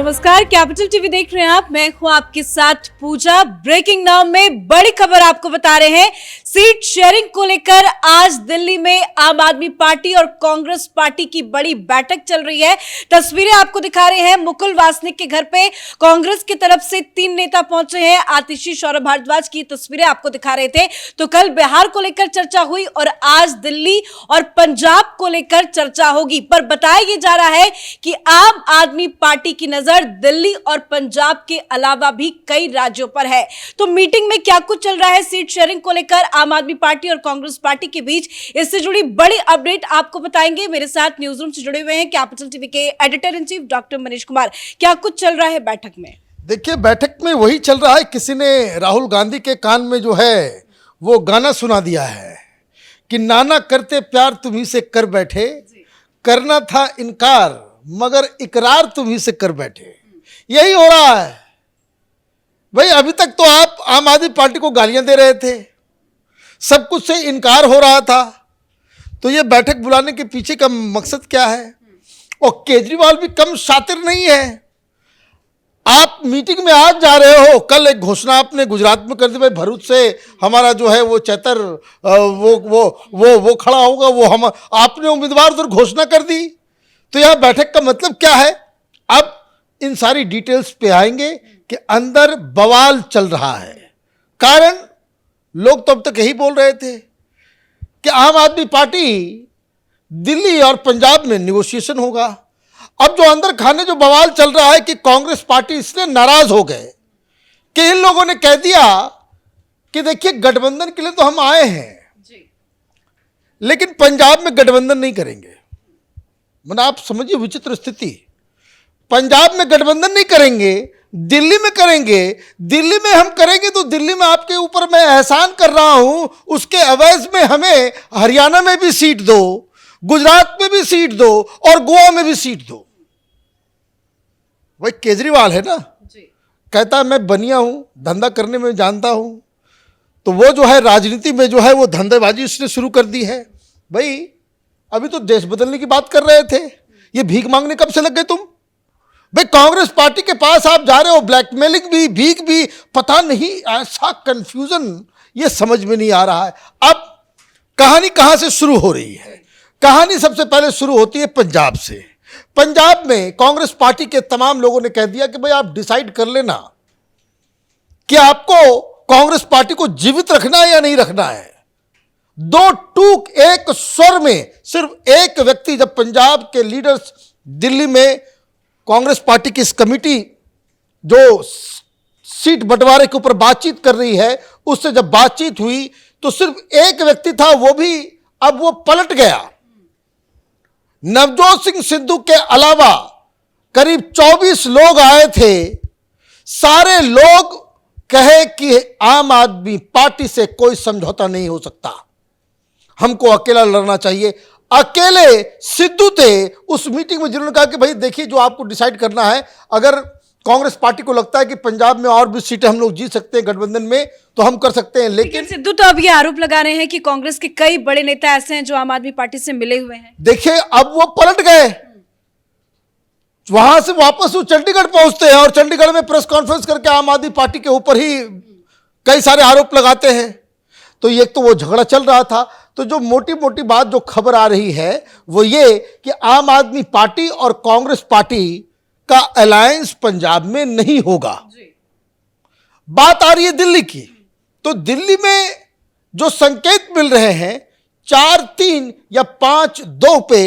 नमस्कार, capital TV देख रहे हैं आप। मैं हूं आपके साथ पूजा। ब्रेकिंग नाउ में बड़ी खबर आपको बता रहे हैं। सीट शेयरिंग को लेकर आज दिल्ली में आम आदमी पार्टी और कांग्रेस पार्टी की बड़ी बैठक चल रही है। तस्वीरें आपको दिखा रहे हैं मुकुल वासनिक के घर पे कांग्रेस की तरफ से 3 नेता पहुंचे हैं। आतिशी सौरभ भारद्वाज की तस्वीरें आपको दिखा रहे थे। तो कल बिहार को लेकर चर्चा हुई और आज दिल्ली और पंजाब को लेकर चर्चा होगी। पर बताया यह जा रहा है कि आम आदमी पार्टी की नजर दिल्ली और पंजाब के अलावा भी कई राज्यों पर है। तो मीटिंग में क्या कुछ चल रहा है सीट शेयरिंग को लेकर आम आदमी पार्टी और कांग्रेस पार्टी के बीच, इससे जुड़ी बड़ी अपडेट आपको बताएंगे। मेरे साथ न्यूज रूम से जुड़े हुए हैं कैपिटल टीवी के editor in chief doctor Manish Kumar. क्या कुछ चल रहा है बैठक में? देखिए, बैठक में वही चल रहा है। किसी ने राहुल गांधी के कान में जो है वो गाना सुना दिया है कि नाना करते प्यार तुम्ही से कर बैठे, करना था इनकार मगर इकरार तुम्ही से कर बैठे। यही हो रहा है भाई। अभी तक तो आप आम आदमी पार्टी को गालियां दे रहे थे, सब कुछ से इनकार हो रहा था। तो ये बैठक बुलाने के पीछे का मकसद क्या है? और केजरीवाल भी कम शातिर नहीं है। आप मीटिंग में आज जा रहे हो, कल एक घोषणा आपने गुजरात में कर दी भाई, भरूच से हमारा जो है वो चैतर वो खड़ा होगा, वो हम आपने उम्मीदवार उधर घोषणा कर दी। तो यह बैठक का मतलब क्या है? अब इन सारी डिटेल्स पे आएंगे कि अंदर बवाल चल रहा है। कारण लोग तो अब तक यही बोल रहे थे कि आम आदमी पार्टी दिल्ली और पंजाब में निगोशिएशन होगा। अब जो अंदर खाने जो बवाल चल रहा है कि कांग्रेस पार्टी इसलिए नाराज हो गए कि इन लोगों ने कह दिया कि देखिए गठबंधन के लिए तो हम आए हैं लेकिन पंजाब में गठबंधन नहीं करेंगे। मतलब आप समझिए विचित्र स्थिति। पंजाब में गठबंधन नहीं करेंगे, दिल्ली में करेंगे। दिल्ली में हम करेंगे तो दिल्ली में आपके ऊपर मैं एहसान कर रहा हूं, उसके एवज में हमें हरियाणा में भी सीट दो, गुजरात में भी सीट दो और गोवा में भी सीट दो। भाई केजरीवाल है ना जी, कहता है मैं बनिया हूं, धंधा करने में जानता हूं। तो वो जो है राजनीति में जो है वो धंधेबाजी उसने शुरू कर दी है। भाई अभी तो देश बदलने की बात कर रहे थे, ये भीख मांगने कब से लग गए तुम? भाई कांग्रेस पार्टी के पास आप जा रहे हो, ब्लैकमेलिंग भी, भीख भी, पता नहीं, ऐसा कंफ्यूजन ये समझ में नहीं आ रहा है। अब कहानी कहां से शुरू हो रही है? कहानी सबसे पहले शुरू होती है पंजाब से। पंजाब में कांग्रेस पार्टी के तमाम लोगों ने कह दिया कि भाई आप डिसाइड कर लेना कि आपको कांग्रेस पार्टी को जीवित रखना है या नहीं रखना है। दो टूक एक स्वर में सिर्फ एक व्यक्ति, जब पंजाब के लीडर्स दिल्ली में कांग्रेस पार्टी की इस कमेटी जो सीट बंटवारे के ऊपर बातचीत कर रही है, उससे जब बातचीत हुई तो सिर्फ एक व्यक्ति था, वो भी अब वो पलट गया। नवजोत सिंह सिद्धू के अलावा करीब 24 लोग आए थे। सारे लोग कहे कि आम आदमी पार्टी से कोई समझौता नहीं हो सकता, हमको अकेला लड़ना चाहिए। अकेले सिद्धू थे उस मीटिंग में जिन्होंने कहा कि भाई देखिए जो आपको डिसाइड करना है, अगर कांग्रेस पार्टी को लगता है कि पंजाब में और भी सीटें हम लोग जीत सकते हैं गठबंधन में तो हम कर सकते हैं। लेकिन सिद्धू तो अब ये आरोप लगा रहे हैं कि कांग्रेस के कई बड़े नेता ऐसे हैं जो आम आदमी पार्टी से मिले हुए हैं। देखिए अब वो पलट गए, वहां से वापस वो चंडीगढ़ पहुंचते हैं और चंडीगढ़ में प्रेस कॉन्फ्रेंस करके आम आदमी पार्टी के ऊपर ही कई सारे आरोप लगाते हैं। तो ये तो वो झगड़ा चल रहा था। तो जो मोटी मोटी बात जो खबर आ रही है वो ये कि आम आदमी पार्टी और कांग्रेस पार्टी का अलायंस पंजाब में नहीं होगा। बात आ रही है दिल्ली की। तो दिल्ली में जो संकेत मिल रहे हैं 4-3 या 5-2 पे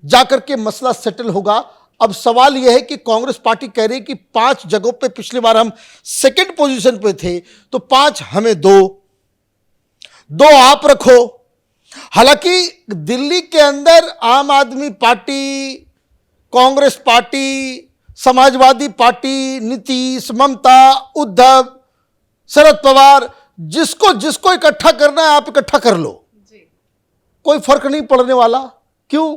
जाकर के मसला सेटल होगा। अब सवाल यह है कि कांग्रेस पार्टी कह रही है कि 5 जगहों पे पिछली बार हम सेकंड पोजीशन पे थे तो 5 हमें दो आप रखो। हालांकि दिल्ली के अंदर आम आदमी पार्टी, कांग्रेस पार्टी, समाजवादी पार्टी, नीतीश, ममता, उद्धव, शरद पवार, जिसको जिसको इकट्ठा करना है आप इकट्ठा कर लो, कोई फर्क नहीं पड़ने वाला। क्यों?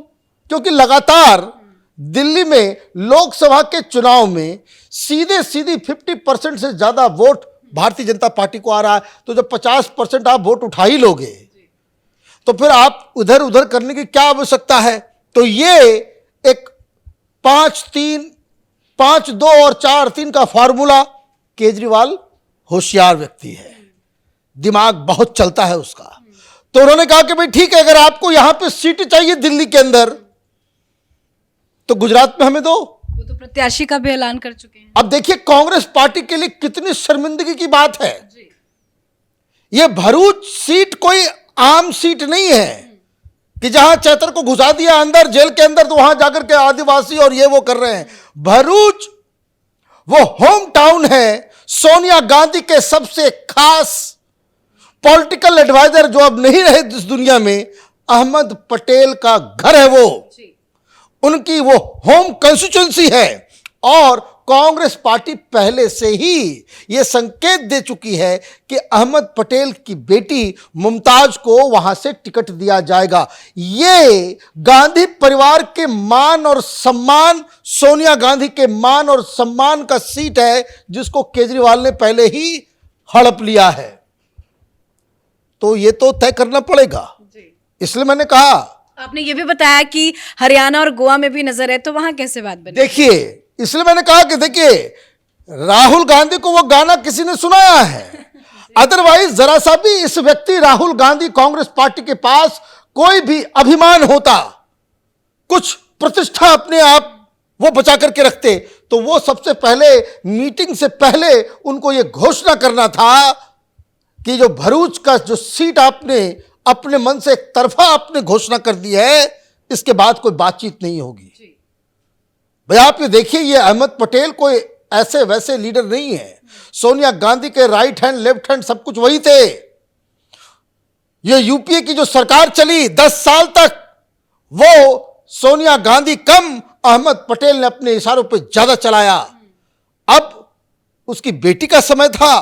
क्योंकि लगातार दिल्ली में लोकसभा के चुनाव में सीधे 50% से ज्यादा वोट भारतीय जनता पार्टी को आ रहा है। तो जब 50% आप वोट उठा ही लोगे तो फिर आप उधर उधर करने की क्या आवश्यकता है? तो ये एक 5-3 5-2 और 4-3 का फॉर्मूला, केजरीवाल होशियार व्यक्ति है, दिमाग बहुत चलता है उसका। तो उन्होंने कहा कि भाई ठीक है, अगर आपको यहां पे सीट चाहिए दिल्ली के अंदर तो गुजरात में हमें दो। वो तो प्रत्याशी का भी ऐलान कर चुके हैं। अब देखिए कांग्रेस पार्टी के लिए कितनी शर्मिंदगी की बात है। यह भरूच सीट कोई आम सीट नहीं है कि जहां चैतर को घुसा दिया अंदर जेल के अंदर तो वहां जाकर के आदिवासी और ये वो कर रहे हैं। भरूच वो होम टाउन है सोनिया गांधी के सबसे खास पॉलिटिकल एडवाइजर जो अब नहीं रहे इस दुनिया में, अहमद पटेल का घर है वो, उनकी वो होम कंस्टिट्यूएंसी है। और कांग्रेस पार्टी पहले से ही ये संकेत दे चुकी है कि अहमद पटेल की बेटी मुमताज को वहां से टिकट दिया जाएगा। ये गांधी परिवार के मान और सम्मान, सोनिया गांधी के मान और सम्मान का सीट है जिसको केजरीवाल ने पहले ही हड़प लिया है। तो ये तो तय करना पड़ेगा। इसलिए मैंने कहा, आपने ये भी बताया कि हरियाणा और गोवा में भी नजर है, तो वहां कैसे बात बनी? देखिए, इसलिए मैंने कहा कि देखिए राहुल गांधी को वो गाना किसी ने सुनाया है, अदरवाइज जरा सा भी इस व्यक्ति राहुल गांधी कांग्रेस पार्टी के पास कोई भी अभिमान होता, कुछ प्रतिष्ठा अपने आप वो बचा करके रखते, तो वो सबसे पहले मीटिंग से पहले उनको ये घोषणा करना था कि जो भरूच का जो सीट आपने अपने मन से एक तरफा आपने घोषणा कर दी है, इसके बाद कोई बातचीत नहीं होगी। भाई आप ये देखिए, ये अहमद पटेल कोई ऐसे वैसे लीडर नहीं है। सोनिया गांधी के राइट हैंड लेफ्ट हैंड सब कुछ वही थे। ये यूपीए की जो सरकार चली 10 साल तक, वो सोनिया गांधी कम, अहमद पटेल ने अपने इशारों पे ज्यादा चलाया। अब उसकी बेटी का समय था,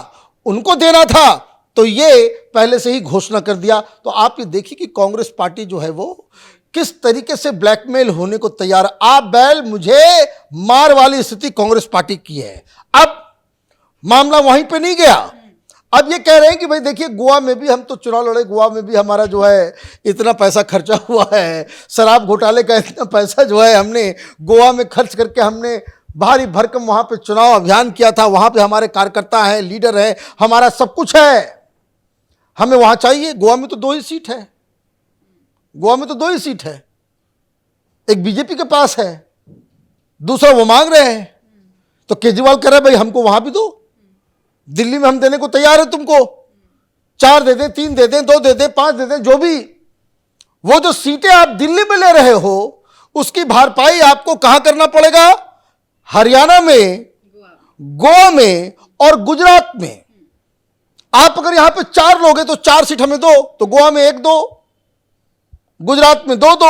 उनको देना था, तो ये पहले से ही घोषणा कर दिया। तो आप ये देखिए कि कांग्रेस पार्टी जो है वो किस तरीके से ब्लैकमेल होने को तैयार। आप बैल मुझे मार वाली स्थिति कांग्रेस पार्टी की है। अब मामला वहीं पे नहीं गया, अब ये कह रहे हैं कि भाई देखिए गोवा में भी हम तो चुनाव लड़े, गोवा में भी हमारा जो है इतना पैसा खर्चा हुआ है, शराब घोटाले का इतना पैसा जो है हमने गोवा में खर्च करके हमने भारी भरकम वहां पे चुनाव अभियान किया था, वहां पे हमारे कार्यकर्ता हैं, लीडर हैं, हमारा सब कुछ है, हमें वहां चाहिए। गोवा में तो 2 ही सीट है, गोवा में तो 2 ही सीट है, एक बीजेपी के पास है, दूसरा वो मांग रहे हैं। तो केजरीवाल कह रहे हैं भाई हमको वहां भी दो, दिल्ली में हम देने को तैयार है तुमको, 4 दे दें, 3 दे दें, 2 दे दें, 5 दे दें, जो भी। वो जो सीटें आप दिल्ली में ले रहे हो उसकी भरपाई आपको कहां करना पड़ेगा? हरियाणा में, गोवा में और गुजरात में। आप अगर यहां पे 4 लोग हैं तो 4 सीट हमें दो, तो गोवा में 1 दो, गुजरात में 2 दो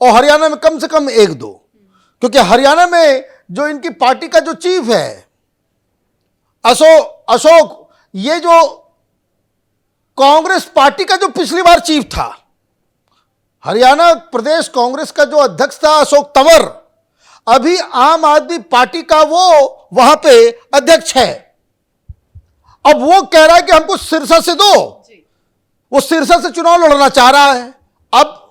और हरियाणा में कम से कम 1 दो। क्योंकि हरियाणा में जो इनकी पार्टी का जो चीफ है अशोक, ये जो कांग्रेस पार्टी का जो पिछली बार चीफ था, हरियाणा प्रदेश कांग्रेस का जो अध्यक्ष था अशोक तंवर, अभी आम आदमी पार्टी का वो वहां पे अध्यक्ष है। अब वो कह रहा है कि हमको सिरसा से दो, वो सिरसा से चुनाव लड़ना चाह रहा है। अब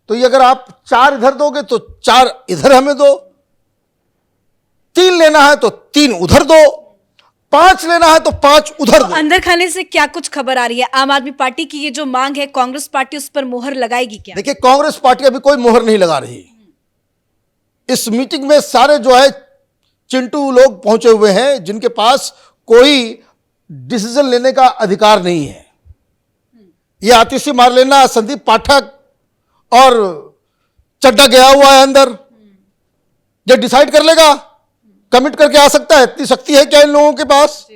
तो ये अगर आप 4 इधर दोगे तो 4 इधर हमें दो, 3 लेना है तो 3 उधर दो, 5 लेना है तो 5 उधर दो। अंदर खाने से क्या कुछ खबर आ रही है? आम आदमी पार्टी की ये जो मांग है, कांग्रेस पार्टी उस पर मोहर लगाएगी क्या? देखिए कांग्रेस पार्टी अभी कोई मोहर नहीं लगा रही। इस मीटिंग में सारे जो है चिंटू लोग पहुंचे हुए हैं जिनके पास कोई डिसीजन लेने का अधिकार नहीं है। ये आतिशी मारलेना, संदीप पाठक और चड्डा गया हुआ है अंदर, ये डिसाइड कर लेगा, कमिट करके आ सकता है, इतनी शक्ति है क्या इन लोगों के पास?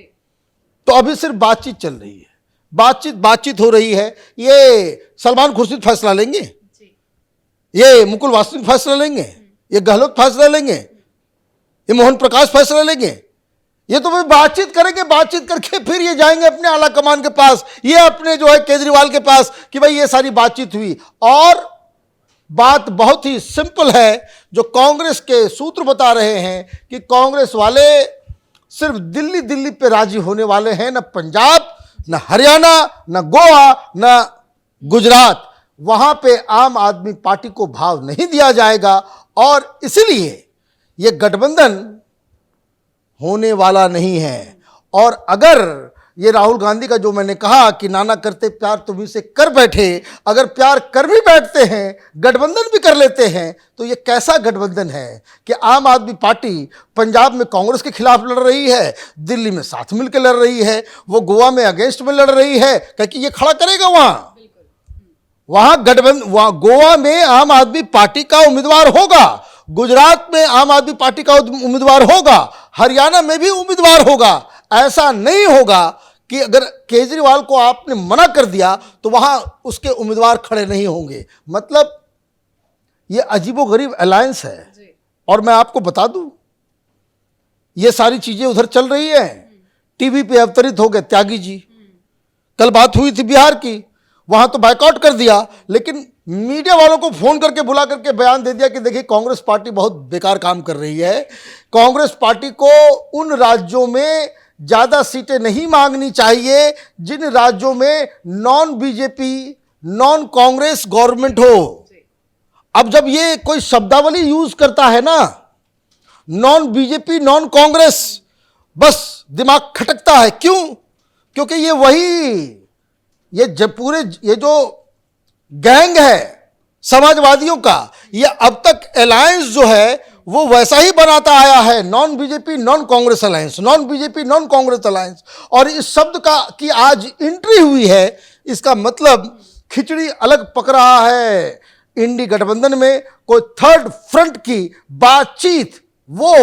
तो अभी सिर्फ बातचीत चल रही है, बातचीत हो रही है। ये सलमान खुर्शीद फैसला लेंगे, ये मुकुल वासनिक फैसला लेंगे, ये गहलोत फैसला लेंगे, ये मोहन प्रकाश फैसला लेंगे। ये तो भाई बातचीत करेंगे, बातचीत करके फिर ये जाएंगे अपने आला कमान के पास, ये अपने जो है केजरीवाल के पास कि भाई ये सारी बातचीत हुई। और बात बहुत ही सिंपल है, जो कांग्रेस के सूत्र बता रहे हैं कि कांग्रेस वाले सिर्फ दिल्ली पे राजी होने वाले हैं, न पंजाब, न हरियाणा, न गोवा, न गुजरात। वहां पे आम आदमी पार्टी को भाव नहीं दिया जाएगा और इसलिए ये गठबंधन होने वाला नहीं है। और अगर ये राहुल गांधी का जो मैंने कहा कि नाना करते प्यार तुम्ही से कर बैठे, अगर प्यार कर भी बैठते हैं, गठबंधन भी कर लेते हैं, तो ये कैसा गठबंधन है कि आम आदमी पार्टी पंजाब में कांग्रेस के खिलाफ लड़ रही है, दिल्ली में साथ मिलकर लड़ रही है, वो गोवा में अगेंस्ट में लड़ रही है, क्योंकि ये खड़ा करेगा वहां गठबंधन, वहां गोवा में आम आदमी पार्टी का उम्मीदवार होगा, गुजरात में आम आदमी पार्टी का उम्मीदवार होगा, हरियाणा में भी उम्मीदवार होगा। ऐसा नहीं होगा कि अगर केजरीवाल को आपने मना कर दिया तो वहां उसके उम्मीदवार खड़े नहीं होंगे। मतलब ये अजीबोगरीब अलायंस है। और मैं आपको बता दूं, ये सारी चीजें उधर चल रही है, टीवी पे अवतरित हो गए त्यागी जी। कल बात हुई थी बिहार की, वहां तो बायकॉट कर दिया, लेकिन मीडिया वालों को फोन करके बुला करके बयान दे दिया कि देखिए कांग्रेस पार्टी बहुत बेकार काम कर रही है, कांग्रेस पार्टी को उन राज्यों में ज्यादा सीटें नहीं मांगनी चाहिए जिन राज्यों में non BJP non Congress government हो। अब जब ये कोई शब्दावली यूज करता है ना, नॉन बीजेपी नॉन कांग्रेस, बस दिमाग खटकता है। क्यों? क्योंकि ये वही, ये जो गैंग है समाजवादियों का, ये अब तक अलायंस जो है वो वैसा ही बनाता आया है, non BJP non Congress alliance, non BJP non Congress alliance. और इस शब्द का की आज एंट्री हुई है, इसका मतलब खिचड़ी अलग पक रहा है। इंडी गठबंधन में कोई थर्ड फ्रंट की बातचीत वो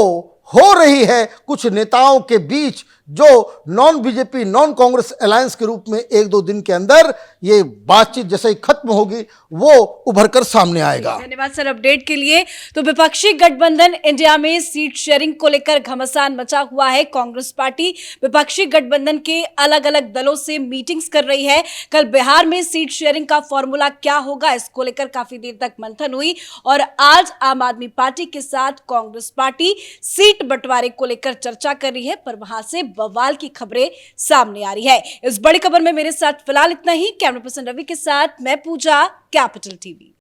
हो रही है कुछ नेताओं के बीच, जो non BJP non Congress alliance के रूप में एक दो दिन के अंदर ये बातचीत जैसे ही खत्म होगी वो उभरकर सामने आएगा। धन्यवाद सर अपडेट के लिए। तो विपक्षी गठबंधन इंडिया में सीट शेयरिंग को लेकर घमासान मचा हुआ है। कांग्रेस पार्टी विपक्षी गठबंधन के अलग अलग दलों से मीटिंग्स कर रही है। कल बिहार में सीट शेयरिंग का फॉर्मूला क्या होगा, इसको लेकर काफी देर तक मंथन हुई और आज आम आदमी पार्टी के साथ कांग्रेस पार्टी सीट बंटवारे को लेकर चर्चा कर रही है, पर वहां से बवाल की खबरें सामने आ रही है। इस बड़ी खबर में मेरे साथ फिलहाल इतना ही। कैमरा पर्सन रवि के साथ मैं पूजा, कैपिटल टीवी।